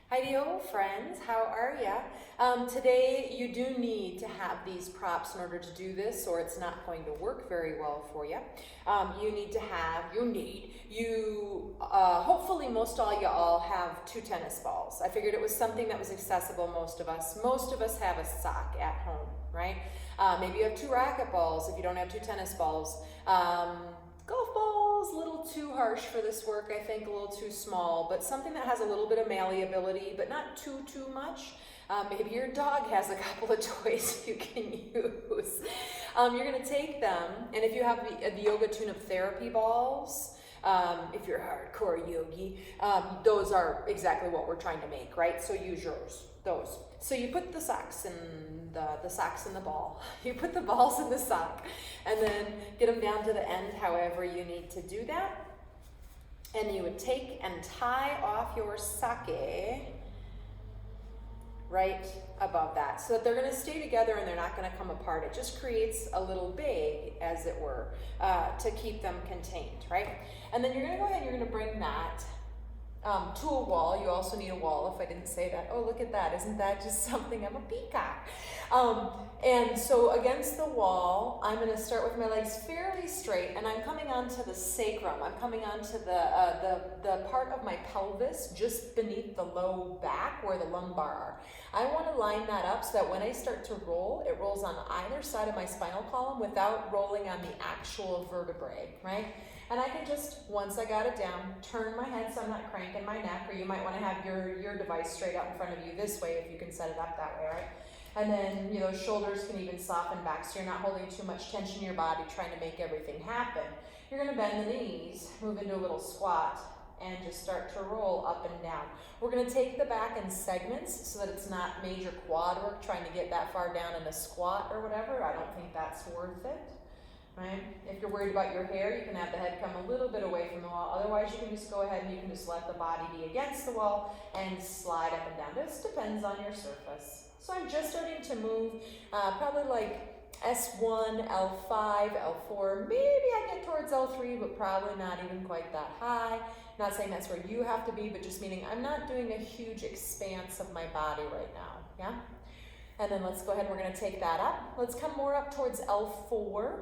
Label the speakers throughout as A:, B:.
A: Hi-yo, friends, how are ya? Today you do need to have these props in order to do this, or it's not going to work very well for you. Hopefully most all you all have 2 tennis balls. I figured it was something that was accessible most of us. Most of us have a sock at home, right? Maybe you have 2 racket balls if you don't have 2 tennis balls. Golf balls, a little too harsh for this work, I think, a little too small, but something that has a little bit of malleability, but not too much. Maybe your dog has a couple of toys you can use. You're gonna take them, and if you have the Yoga Tune-Up Therapy balls, if you're a hardcore yogi, those are exactly what we're trying to make, right? So use yours, those. So you put the socks in the socks in the ball. You put the balls in the sock, and then get them down to the end however you need to do that. And you would take and tie off your sake right above that, so that they're going to stay together and they're not going to come apart. It just creates a little bag, as it were, to keep them contained, right? And then you're going to go ahead and you're going to bring that to a wall. You also need a wall, if I didn't say that. Oh, look at that. Isn't that just something? I'm a peacock. And so against the wall, I'm going to start with my legs fairly straight, and I'm coming onto the sacrum. I'm coming onto the part of my pelvis just beneath the low back where the lumbar are. I want to line that up so that when I start to roll, it rolls on either side of my spinal column without rolling on the actual vertebrae, right? And I can just, once I got it down, turn my head so I'm not cranking my neck, or you might want to have your device straight out in front of you this way if you can set it up that way, right? And then, shoulders can even soften back so you're not holding too much tension in your body trying to make everything happen. You're going to bend the knees, move into a little squat, and just start to roll up and down. We're going to take the back in segments so that it's not major quad work trying to get that far down in a squat or whatever. I don't think that's worth it. Right? If you're worried about your hair, you can have the head come a little bit away from the wall. Otherwise, you can just go ahead and you can just let the body be against the wall and slide up and down. This depends on your surface. So I'm just starting to move, probably like S1, L5, L4. Maybe I get towards L3, but probably not even quite that high. Not saying that's where you have to be, but just meaning I'm not doing a huge expanse of my body right now, yeah? And then let's go ahead and we're going to take that up. Let's come more up towards L4,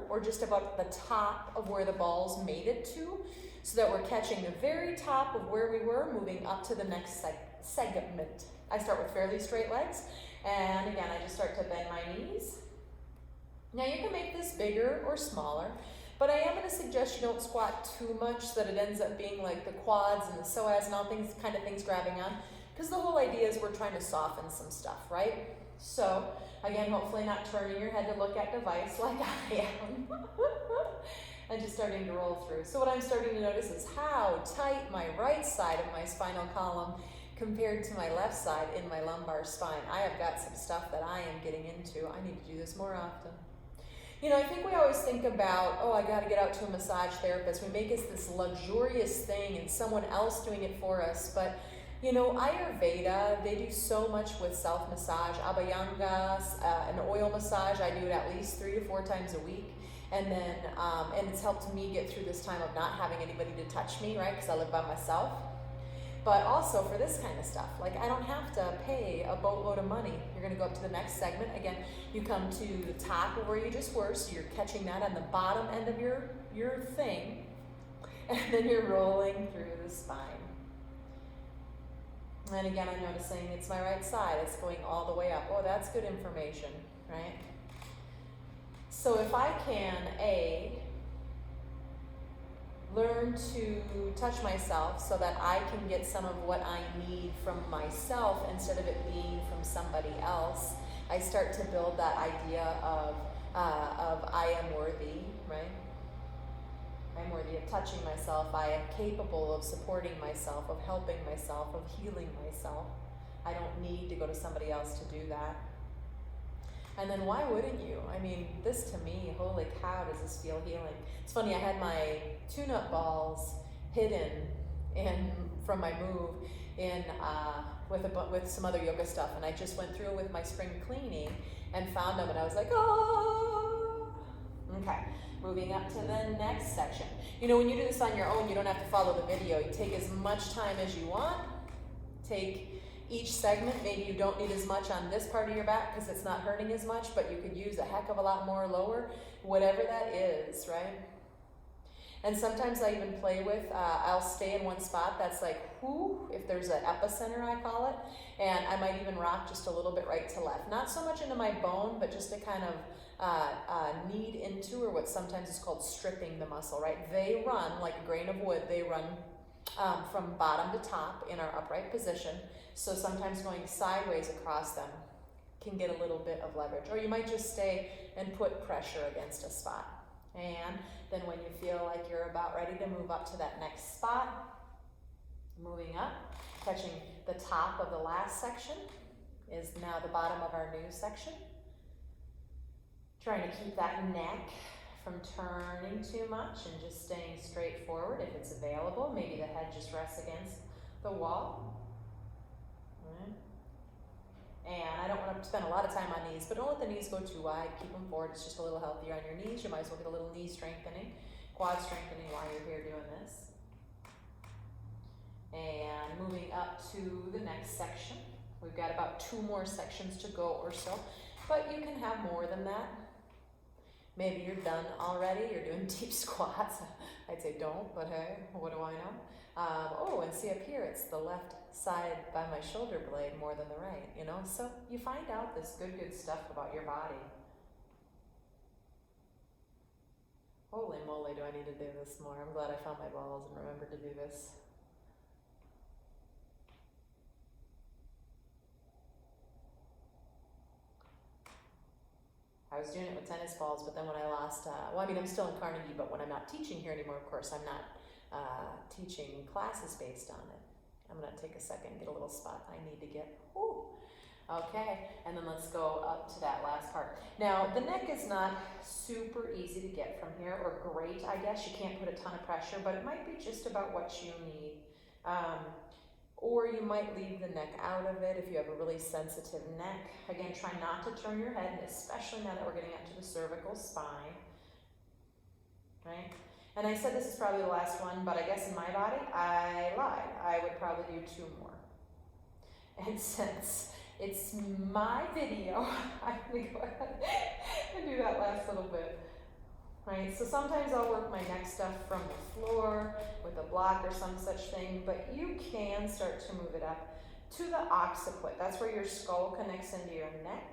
A: or just about the top of where the balls made it to, so that we're catching the very top of where we were, moving up to the next segment. I start with fairly straight legs, and again, I just start to bend my knees. Now you can make this bigger or smaller, but I am going to suggest you don't squat too much so that it ends up being like the quads and the psoas and all kind of things grabbing on, because the whole idea is we're trying to soften some stuff, right? So, again, hopefully not turning your head to look at device like I am. And just starting to roll through. So what I'm starting to notice is how tight my right side of my spinal column compared to my left side in my lumbar spine. I have got some stuff that I am getting into. I need to do this more often. I think we always think about, oh, I got to get out to a massage therapist. We make it this luxurious thing and someone else doing it for us, but Ayurveda, they do so much with self-massage, abhyangas, an oil massage. I do it at least 3 to 4 times a week. And then, and it's helped me get through this time of not having anybody to touch me, right? Because I live by myself. But also for this kind of stuff, like I don't have to pay a boatload of money. You're going to go up to the next segment. Again, you come to the top of where you just were, so you're catching that on the bottom end of your thing. And then you're rolling through the spine. And again, I'm noticing it's my right side. It's going all the way up. Oh, that's good information, right? So if I can, learn to touch myself so that I can get some of what I need from myself instead of it being from somebody else, I start to build that idea of I am worthy, right? I'm worthy of touching myself. I am capable of supporting myself, of helping myself, of healing myself. I don't need to go to somebody else to do that. And then why wouldn't you? I mean, this to me, holy cow, does this feel healing. It's funny, I had my tune-up balls hidden from my move with some other yoga stuff, and I just went through with my spring cleaning and found them, and I was like, oh! Okay. Moving up to the next section. When you do this on your own, you don't have to follow the video. You take as much time as you want. Take each segment. Maybe you don't need as much on this part of your back because it's not hurting as much, but you could use a heck of a lot more lower, whatever that is, right? And sometimes I even play with, I'll stay in one spot that's like, whoo, if there's an epicenter, I call it, and I might even rock just a little bit right to left. Not so much into my bone, but just to kind of knead into, or what sometimes is called stripping the muscle, right? They run like a grain of wood. They run from bottom to top in our upright position. So sometimes going sideways across them can get a little bit of leverage. Or you might just stay and put pressure against a spot. And then when you feel like you're about ready to move up to that next spot, moving up, touching the top of the last section is now the bottom of our new section. Trying to keep that neck from turning too much and just staying straight forward if it's available. Maybe the head just rests against the wall. And I don't want to spend a lot of time on knees, but don't let the knees go too wide. Keep them forward. It's just a little healthier on your knees. You might as well get a little knee strengthening, quad strengthening while you're here doing this. And moving up to the next section. We've got about 2 more sections to go or so, but you can have more than that. Maybe you're done already. You're doing deep squats. I'd say don't, but hey, what do I know? Oh, and see up here, it's the left side by my shoulder blade more than the right, you know? So you find out this good stuff about your body. Holy moly, do I need to do this more. I'm glad I found my balls and remembered to do this. I was doing it with tennis balls, but then when I lost, I'm still in Carnegie, but when I'm not teaching here anymore, of course, I'm not teaching classes based on it. I'm going to take a second and get a little spot I need to get. Ooh. Okay, and then let's go up to that last part. Now, the neck is not super easy to get from here, or great, I guess. You can't put a ton of pressure, but it might be just about what you need. Or you might leave the neck out of it if you have a really sensitive neck. Again, try not to turn your head, especially now that we're getting up to the cervical spine, right? And I said this is probably the last one, but I guess in my body, I lied. I would probably do 2 more. And since it's my video, I'm gonna go ahead and do that last little bit. Right, so sometimes I'll work my neck stuff from the floor with a block or some such thing, but you can start to move it up to the occiput. That's where your skull connects into your neck.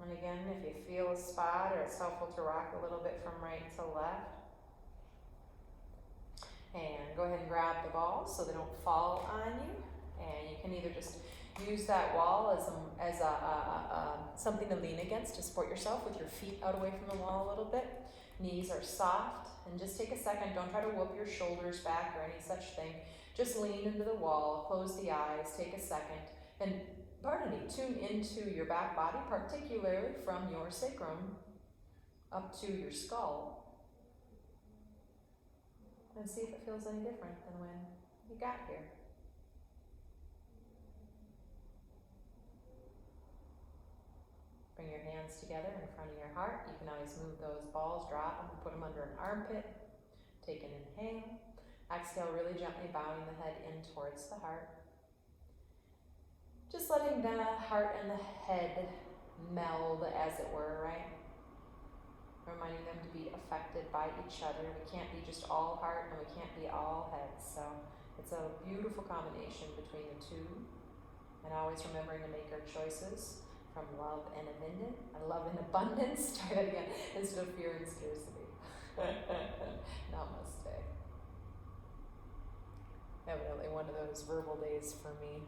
A: And again, if you feel a spot, or it's helpful to rock a little bit from right to left. And go ahead and grab the balls so they don't fall on you. And you can either just use that wall as something to lean against to support yourself with your feet out away from the wall a little bit. Knees are soft, and just take a second. Don't try to whoop your shoulders back or any such thing. Just lean into the wall, close the eyes, take a second, and tune into your back body, particularly from your sacrum up to your skull, and see if it feels any different than when you got here. Bring your hands together in front of your heart. You can always move those balls, drop them, put them under an armpit. Take an inhale. Exhale, really gently bowing the head in towards the heart. Just letting the heart and the head meld, as it were, right? Reminding them to be affected by each other. We can't be just all heart and we can't be all head. So it's a beautiful combination between the two. And always remembering to make our choices from love and abundance, try that again, instead of fear and scarcity. Namaste. Evidently one of those verbal days for me.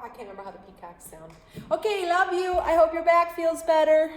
A: I can't remember how the peacocks sound. Okay, love you. I hope your back feels better.